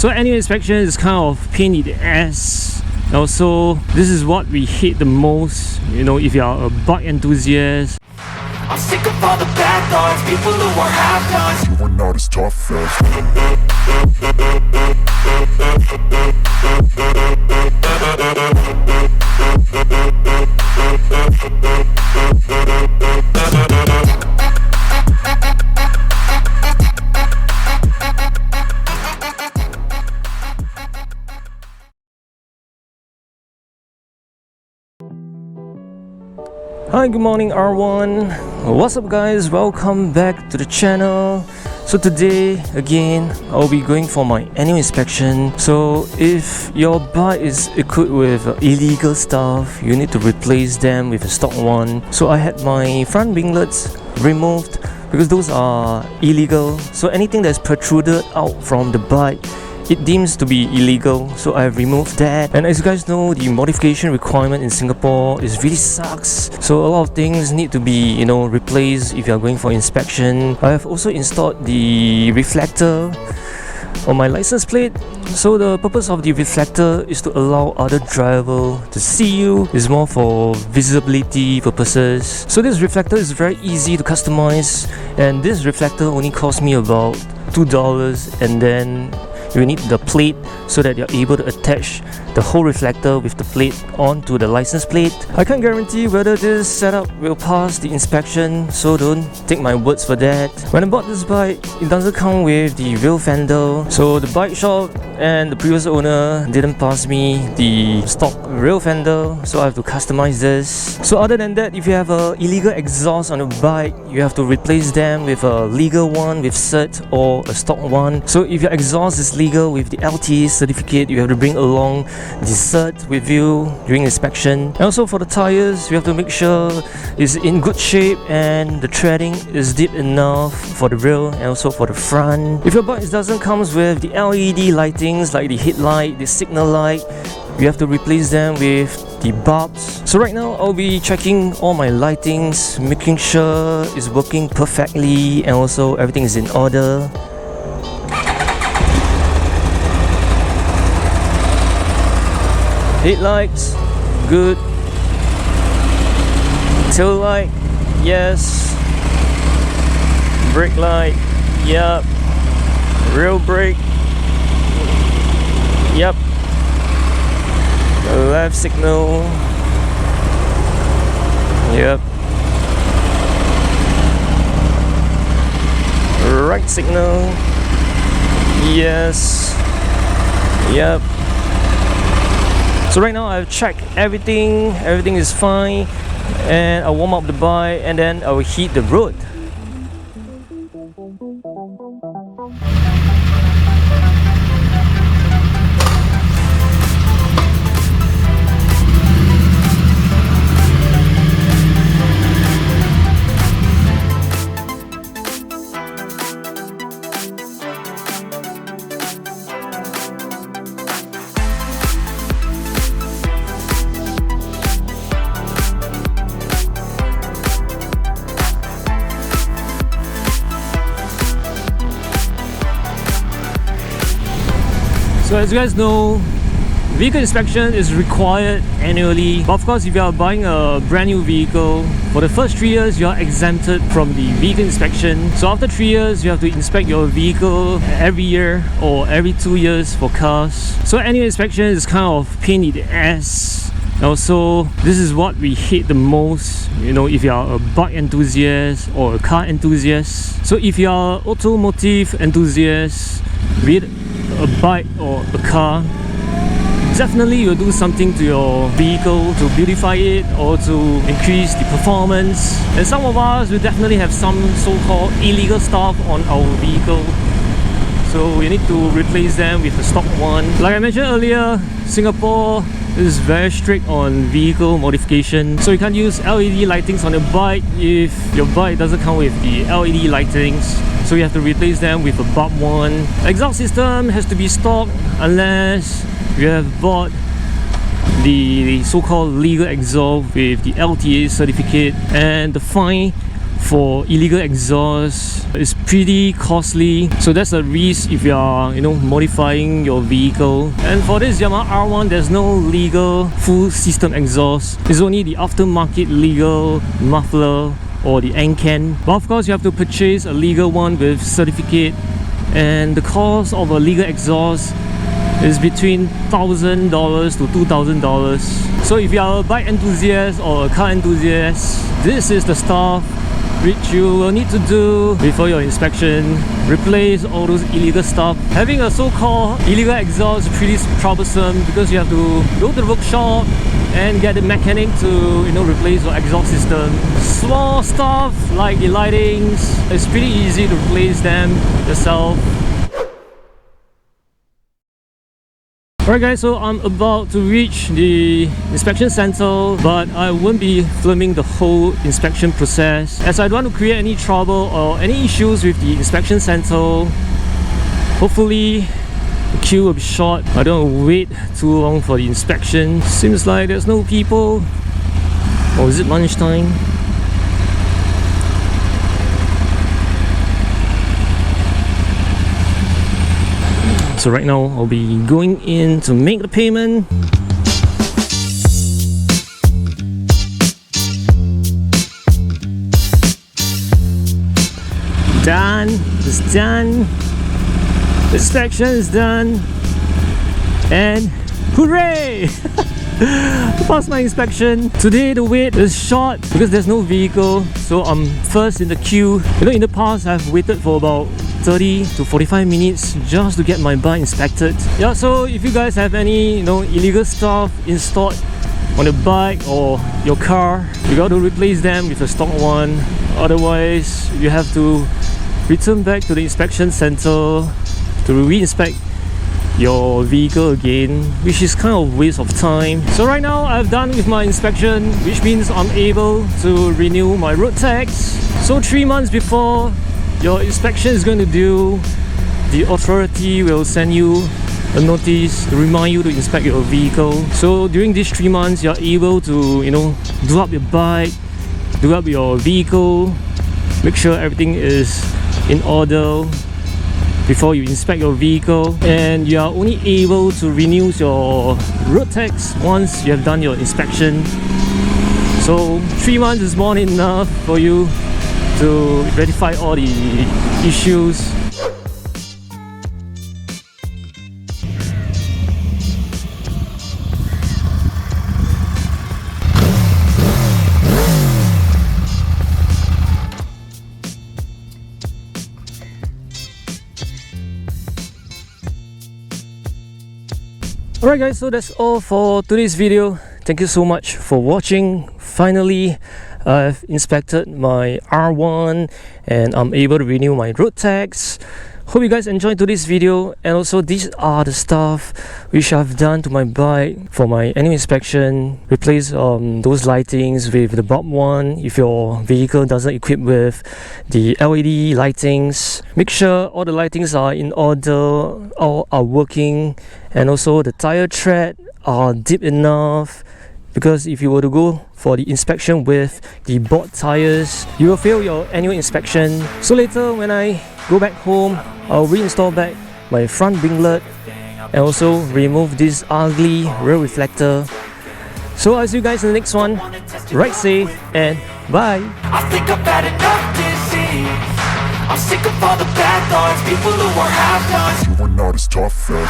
So annual inspection is kind of pain in the ass. Also, this is what we hate the most, you know, if you are a bike enthusiast. I'm sick of all the bad thoughts, people who are half-nots. You are not as tough as Hi, good morning R1. What's up guys, welcome back to the channel. So today again I'll be going for my annual inspection. So if your bike is equipped with illegal stuff, you need to replace them with a stock one. So I had my front winglets removed because those are illegal. So anything that's protruded out from the bike, it deems to be illegal, so I have removed that. And as you guys know, the modification requirement in Singapore is really sucks. So a lot of things need to be, you know, replaced if you are going for inspection. I have also installed the reflector on my license plate. So the purpose of the reflector is to allow other driver to see you. It's more for visibility purposes. So this reflector is very easy to customize, and this reflector only cost me about $2, and then you need the plate so that you're able to attach the whole reflector with the plate onto the license plate. I can't guarantee whether this setup will pass the inspection, so don't take my words for that. When I bought this bike, it doesn't come with the rear fender, so the bike shop and the previous owner didn't pass me the stock rear fender, so I have to customize this. So other than that, if you have a illegal exhaust on your bike, you have to replace them with a legal one with cert or a stock one. So if your exhaust is legal with the LTA certificate, you have to bring along the cert with you during inspection. And also for the tires, you have to make sure it's in good shape and the treading is deep enough for the rear and also for the front. If your bike doesn't come with the LED lightings like the headlight, the signal light, you have to replace them with the bulbs. So right now I'll be checking all my lightings, making sure it's working perfectly and also everything is in order. Headlights, good. Tail light, yes. Brake light, yep. Rear brake, yep. The left signal, yep. Right signal, yes, yep. So right now I've checked everything is fine, and I'll warm up the bike and then I will hit the road. So as you guys know, vehicle inspection is required annually. But of course, if you are buying a brand new vehicle, for the first 3 years you are exempted from the vehicle inspection. So after 3 years, you have to inspect your vehicle every year or every 2 years for cars. So annual inspection is kind of pain in the ass. Also, this is what we hate the most, you know, if you are a bike enthusiast or a car enthusiast. So if you are automotive enthusiast, be it a bike or a car, definitely you'll do something to your vehicle to beautify it or to increase the performance. And some of us will definitely have some so-called illegal stuff on our vehicle, so we need to replace them with a stock one. Like I mentioned earlier, Singapore is very strict on vehicle modification, so you can't use LED lightings on your bike if your bike doesn't come with the LED lightings. So you have to replace them with a bulb one. Exhaust system has to be stock unless you have bought the so-called legal exhaust with the LTA certificate. And the fine for illegal exhaust is pretty costly, so that's a risk if you are modifying your vehicle. And for this Yamaha R1, there's no legal full system exhaust. It's only the aftermarket legal muffler or the NCAN, but of course you have to purchase a legal one with certificate, and the cost of a legal exhaust is between $1,000 to $2,000. So if you are a bike enthusiast or a car enthusiast, this is the stuff which you will need to do before your inspection. Replace all those illegal stuff. Having a so-called illegal exhaust is pretty troublesome because you have to go to the workshop and get the mechanic to replace your exhaust system. Small stuff like the lightings, it's pretty easy to replace them yourself. Alright guys, so I'm about to reach the inspection center, but I won't be filming the whole inspection process as I don't want to create any trouble or any issues with the inspection center. Hopefully the queue will be short. I don't want to wait too long for the inspection. Seems like there's no people. Or is it lunchtime? So right now I'll be going in to make the payment. Done. It's done. The inspection is done. And hooray! I passed my inspection. Today the wait is short because there's no vehicle, so I'm first in the queue. In the past I've waited for about 30 to 45 minutes just to get my bike inspected. Yeah, so if you guys have any illegal stuff installed on the bike or your car, you got to replace them with a stock one. Otherwise you have to return back to the inspection center to re-inspect your vehicle again, which is kind of a waste of time. So right now I've done with my inspection, which means I'm able to renew my road tax. So 3 months before your inspection is going to due, the authority will send you a notice to remind you to inspect your vehicle. So during these 3 months you're able to do up your bike, do up your vehicle, make sure everything is in order before you inspect your vehicle, and you are only able to renew your road tax once you have done your inspection. So 3 months is more than enough for you to rectify all the issues. Alright guys, so that's all for today's video. Thank you so much for watching. Finally, I've inspected my R1 and I'm able to renew my road tax. Hope you guys enjoyed today's video, and also these are the stuff which I've done to my bike for my annual inspection. Replace those lightings with the bulb one if your vehicle doesn't equip with the LED lightings. Make sure all the lightings are in order, all are working, and also the tire tread are deep enough, because if you were to go for the inspection with the board tires, you will fail your annual inspection. So later when I go back home, I'll reinstall back my front winglet and also remove this ugly rear reflector. So I'll see you guys in the next one. Ride safe and bye! I think I've had enough disease. I'm sick of all the bad thoughts, people who are half-nots. You are not as tough as